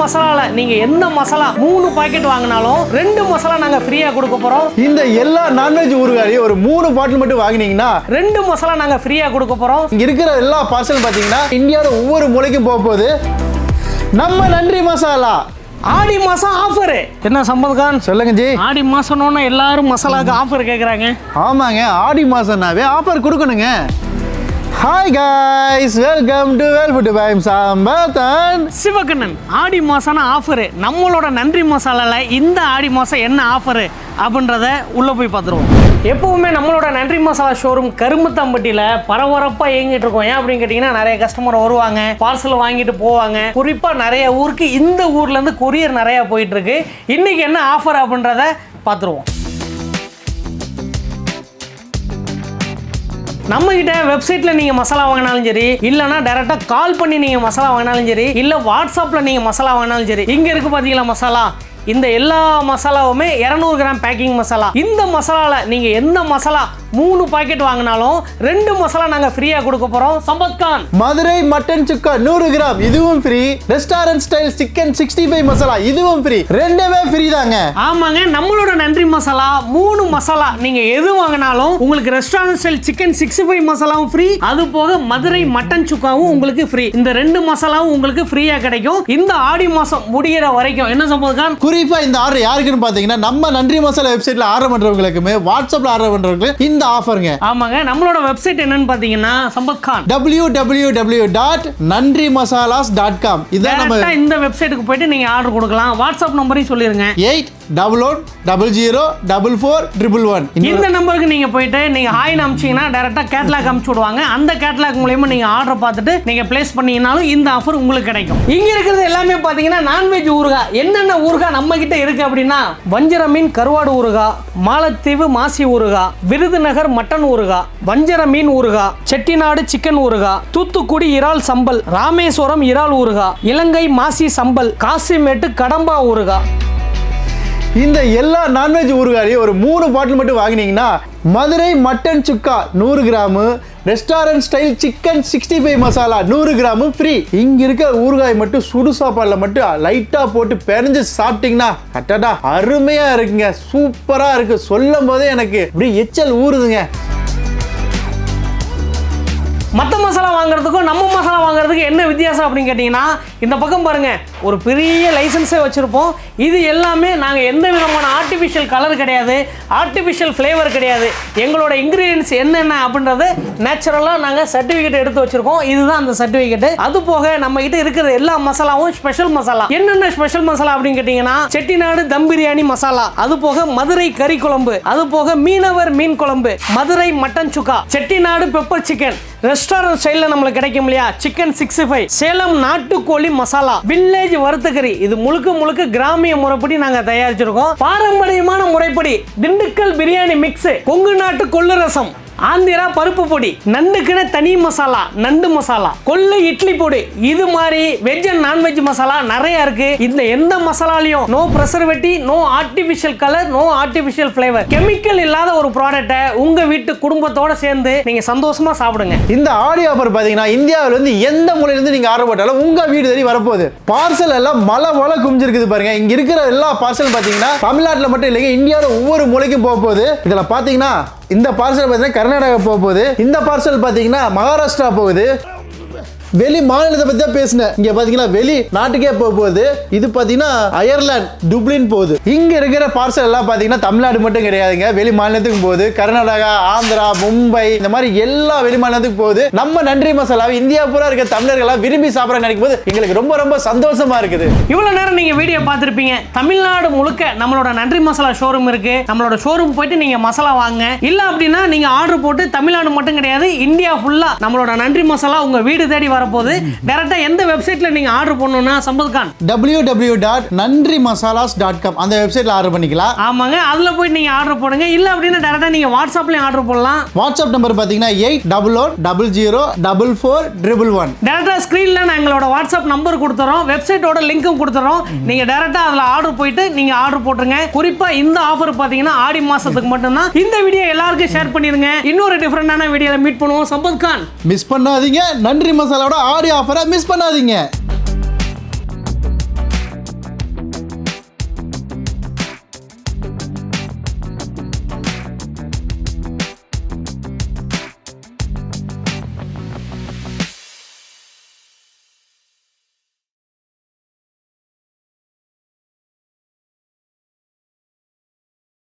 மசாலால நீங்க எந்த மசாலா 3 பாக்கெட் வாங்கினாலும் 2 மசாலா நாங்க ஃப்ரீயா கொடுக்க போறோம். இந்த எல்லா நான்வெஜ் ஊறுகாயும் ஒரு 3 பாட்டில் மட்டும் வாங்கினீங்கன்னா 2 மசாலா நாங்க ஃப்ரீயா கொடுக்க போறோம். இங்க இருக்கிற எல்லா பார்சல் பாத்தீங்கன்னா இந்தியாவோட ஒவ்வொரு மூலைக்கும் போக போகுது. நம்ம நன்றி மசாலா ஆடி மாசம் ஆஃபர். என்ன சம்பத் கான் சொல்லுங்க ஜி. ஆடி மாசம்னு எல்லாரும் மசாலாக்கு ஆஃபர் கேக்குறாங்க. ஆமாங்க, ஆடி மாசம்னாவே ஆஃபர் கொடுக்கணுங்க. Hi guys, welcome to well food by Sampath and Sivakannan. Aadi மாசம்னா ஆஃபர். நம்மளோட நன்றி மசாலால இந்த ஆடி மாசம் என்ன ஆஃபர் அப்படின்றத உள்ள போய் பார்த்துருவோம். எப்பவுமே நம்மளோட நன்றி மசாலா ஷோரூம் கரும்புத்தம்பட்டியில பரபரப்பா இயங்கிட்டு இருக்கோம். ஏன் அப்படின்னு கேட்டீங்கன்னா நிறைய கஸ்டமர் வருவாங்க, பார்சல் வாங்கிட்டு போவாங்க. குறிப்பா நிறைய ஊருக்கு இந்த ஊர்ல இருந்து கொரியர் நிறைய போயிட்டு இருக்கு. இன்னைக்கு என்ன ஆஃபர் அப்படின்றத பார்த்துருவோம். நம்ம கிட்ட வெப்சைட்ல நீங்க மசாலா வாங்கினாலும் சரி, இல்லனா டைரக்டா கால் பண்ணி நீங்க மசாலா வாங்கினாலும் சரி, இல்ல வாட்ஸ்அப்ல நீங்க மசாலா வாங்கினாலும் சரி, இங்க இருக்கு பாத்தீங்களா மசாலா. இந்த எல்லா மசாலாவுமே 200 கிராம் பேக்கிங் மசாலா. இந்த மசாலால நீங்க எந்த மசாலா 3 பாக்கெட் வாங்கினாலும் 2 மசாலா நாங்க ஃப்ரீயா கொடுக்க போறோம். சம்பத் கான் மதுரை மட்டன் சுக்கா 100 கிராம் இதுவும் free. Restaurant style chicken 65 masala இதுவும் ஃப்ரீ. ரெண்டுமே ஃப்ரீ தாங்க. ஆமாங்க, நம்மளோட நன்றி மசாலா 3 மசாலா நீங்க எது வாங்கினாலும் உங்களுக்கு ரெஸ்டாரன்ட் ஸ்டைல் சிக்கன் 65 மசாலாவும் ஃப்ரீ. அது போக மதுரை மட்டன் சுக்காவும் உங்களுக்கு ஃப்ரீ. இந்த 2 மசாலாவும் உங்களுக்கு ஃப்ரீயா கிடைக்கும் இந்த ஆடி மாசம் முடிகிற வரைக்கும். என்ன சம்பத் கான்? குறிப்பா இந்த ஆர்டர் யாருக்குன்னு பாத்தீங்கன்னா நம்ம நன்றி மசாலா வெப்சைட்ல ஆர்டர் பண்றவங்களுக்குமே வாட்ஸ்அப்ல ஆர்டர் பண்றவங்களுக்கு இந்த ஆஃபருங்க. ஆமாங்க, நம்மளோட வெப்சைட் என்னன்னு பாத்தீங்கன்னா சம்பத் கான் www.nandrimasalas.com. இத நம்ம இந்த வெப்சைட்டுக்கு போய்ட்டு நீங்க ஆர்டர் கொடுக்கலாம். வாட்ஸ்அப் நம்பரையும் சொல்லிருங்க. 8100004411. இந்த நம்பருக்கு நீங்க போயிட்டு நீங்க ஹாய் அனுப்பிச்சீங்கன்னா டைரக்டா கேட்டலாக் அனுப்பிச்சு விடுவாங்க. அந்த கேட்டலாக் மூலமா நீங்க ஆர்டர் பார்த்துட்டு நீங்க பிளேஸ் பண்ணீங்கனாலும் இந்த ஆஃபர் உங்களுக்கு கிடைக்கும். இங்க இருக்கிறது எல்லாமே பாத்தீங்கன்னா நான்வெஜ் ஊறுகாய். என்னென்ன ஊறுகாய் நம்ம கிட்ட இருக்கு அப்படின்னா வஞ்சர மீன் கருவாடு ஊறுகாய், மாலத்தீவு மாசி ஊறுகாய், விருதுநகர் மட்டன் ஊறுகாய், வஞ்சர மீன் ஊறுகாய், செட்டிநாடு சிக்கன் ஊறுகாய், தூத்துக்குடி இறால் சம்பல், ராமேஸ்வரம் இறால் ஊறுகாய், இலங்கை மாசி சம்பல், காசிமேட்டு கடம்பா ஊறுகாய். இந்த எல்லா நான்வெஜ் ஊறுகாயும் ஒரு 3 பாட்டில் மட்டும் வாங்கினீங்கன்னா Madurai mutton chukka 100 gram, restaurant style chicken 65 masala 100 கிராமும் ஃப்ரீ. இங்க இருக்க ஊறுகாய் மட்டும் சுடு சாப்பாடுல மட்டும் லைட்டா போட்டு பெரஞ்சு சாப்பிட்டீங்கன்னா அட்டடா அருமையா இருக்குங்க, சூப்பரா இருக்கு. சொல்லும் போதே எனக்கு இப்படி எச்சல் ஊறுதுங்க. மற்ற மசாலா வாங்குறதுக்கும் நம்ம மசாலா வாங்குறதுக்கு என்ன வித்தியாசம் அப்படின்னு கேட்டிங்கன்னா இந்த பக்கம் பாருங்க, ஒரு பெரிய லைசன்ஸே வச்சுருப்போம். இது எல்லாமே நாங்கள் எந்த விதமான ஆர்டிஃபிஷியல் கலர் கிடையாது, ஆர்டிஃபிஷியல் ஃப்ளேவர் கிடையாது. எங்களோட இன்க்ரீடியன்ஸ் என்னென்ன அப்படின்றது நேச்சுரலாக நாங்கள் சர்டிஃபிகேட் எடுத்து வச்சுருக்கோம். இதுதான் அந்த சர்டிஃபிகேட். அது போக நம்ம கிட்ட இருக்கிற எல்லா மசாலாவும் ஸ்பெஷல் மசாலா. என்னென்ன ஸ்பெஷல் மசாலா அப்படின்னு கேட்டிங்கன்னா செட்டிநாடு தம் பிரியாணி மசாலா, அது போக மதுரை கறி குழம்பு, அது போக மீனவர் மீன் குழம்பு, மதுரை மட்டன் சுக்கா, செட்டிநாடு பெப்பர் சிக்கன், ரெஸ்டாரன்ட் ஸ்டைல்ல நம்மளுக்கு கிடைக்கும் இல்லையா சிக்கன் 65, சேலம் நாட்டுக்கோழி மசாலா, வில்லேஜ் வறுத்தக்கறி. இது முழுக்க கிராமிய முறைப்படி நாங்க தயாரிச்சிருக்கோம். பாரம்பரியமான முறைப்படி திண்டுக்கல் பிரியாணி மிக்ஸ், கொங்கு நாட்டு கொள்ளு ரசம், ஆந்திரா பருப்பு பொடி, நண்டுக்குன தனி மசாலா, நண்டு மசாலா, கொள்ளு இட்லி பொடி. இது மாதிரி வெஜ் அண்ட் நான்வெஜ் மசாலா நிறைய இருக்கு. இந்த எந்த மசாலாலையும் no preservative, no artificial colour, no artificial flavour, chemical இல்லாத ஒரு ப்ராடக்ட்டை உங்க வீட்டு குடும்பத்தோட சேர்ந்து நீங்க சந்தோஷமா சாப்பிடுங்க. இந்த ஆடி ஆஃபர் பாத்தீங்கன்னா இந்தியாவில இருந்து எந்த மூலையில இருந்து நீங்க ஆர்டர் போட்டாலும் உங்க வீடு தேடி வரப்போகுது. பார்சல் எல்லாம் மலை குமிஞ்சிருக்குது பாருங்க. இங்க இருக்கிற எல்லா பார்சல் பாத்தீங்கன்னா தமிழ்நாட்டுல மட்டும் இல்லைங்க, இந்தியாவோட ஒவ்வொரு மூலைக்கும் போக போகுது. இதுல பாத்தீங்கன்னா இந்த பார்சல் பாத்தீங்கன்னா கர்நாடகா போக போகுது. இந்த பார்சல் பாத்தீங்கன்னா மகாராஷ்டிரா போகுது. வெளி மாநிலத்தை பத்தி தான் பேசினேன். இங்க பாத்தீங்கன்னா வெளி நாட்டுக்கே போக போகுது. இது பாத்தீங்கன்னா அயர்லாந்து டுப்ளின் போகுது. இங்க இருக்கிற பார்சல் எல்லாம் பாத்தீங்கன்னா தமிழ்நாடு மட்டும் கிடையாதுங்க, வெளி மாநிலத்துக்கு போகுது. கர்நாடகா, ஆந்திரா, மும்பை, இந்த மாதிரி எல்லா வெளி மாநிலத்துக்கு போகுது. நம்ம நன்றி மசாலாவை இந்தியா பூரா இருக்க தமிழர்களா விரும்பி சாப்பிட நினைக்கும் போது எங்களுக்கு ரொம்ப சந்தோஷமா இருக்குது. இவ்வளவு நேரம் நீங்க வீடியோ பார்த்திருப்பீங்க. தமிழ்நாடு முழுக்க நம்மளோட நன்றி மசாலா ஷோரூம் இருக்கு. நம்மளோட ஷோரூம் போயிட்டு நீங்க மசாலா வாங்க. இல்ல அப்படின்னா நீங்க ஆர்டர் போட்டு தமிழ்நாடு மட்டும் கிடையாது, இந்தியா ஃபுல்லா நம்மளோட நன்றி மசாலா உங்க வீடு தேடி வர போது. டைரக்டா எந்த வெப்சைட்ல நீங்க ஆர்டர் பண்ணனும்னா சம்பத் கான் www.nandrimasalas.com அந்த வெப்சைட்ல ஆர்டர் பண்ணிக்கலாம். ஆமாங்க, அதுல போய் நீங்க ஆர்டர் போடுங்க. இல்ல அப்படினா டைரக்டா நீங்க வாட்ஸ்அப்ல ஆர்டர் பண்ணலாம். வாட்ஸ்அப் நம்பர் பாத்தீங்கன்னா 8100004411. டைரக்டா ஸ்கிரீன்ல நான் எங்களோட வாட்ஸ்அப் நம்பர் கொடுத்துறோம், வெப்சைட்டோட லிங்க்கும் கொடுத்துறோம். நீங்க டைரக்டா அதுல ஆர்டர் போயிட்டு நீங்க ஆர்டர் போட்டுருங்க. குறிப்பா இந்த ஆஃபர் பாத்தீங்கன்னா ஆடி மாசத்துக்கு மட்டும் தான். இந்த வீடியோ எல்லாருக்கும் ஷேர் பண்ணிருங்க. இன்னொரு டிஃபரண்டான வீடியோல மீட் பண்ணுவோம். சம்பத் கான் மிஸ் பண்ணாதீங்க. நன்றி மசாலாவோட ஆடி ஆஃபரை மிஸ் பண்ணாதீங்க.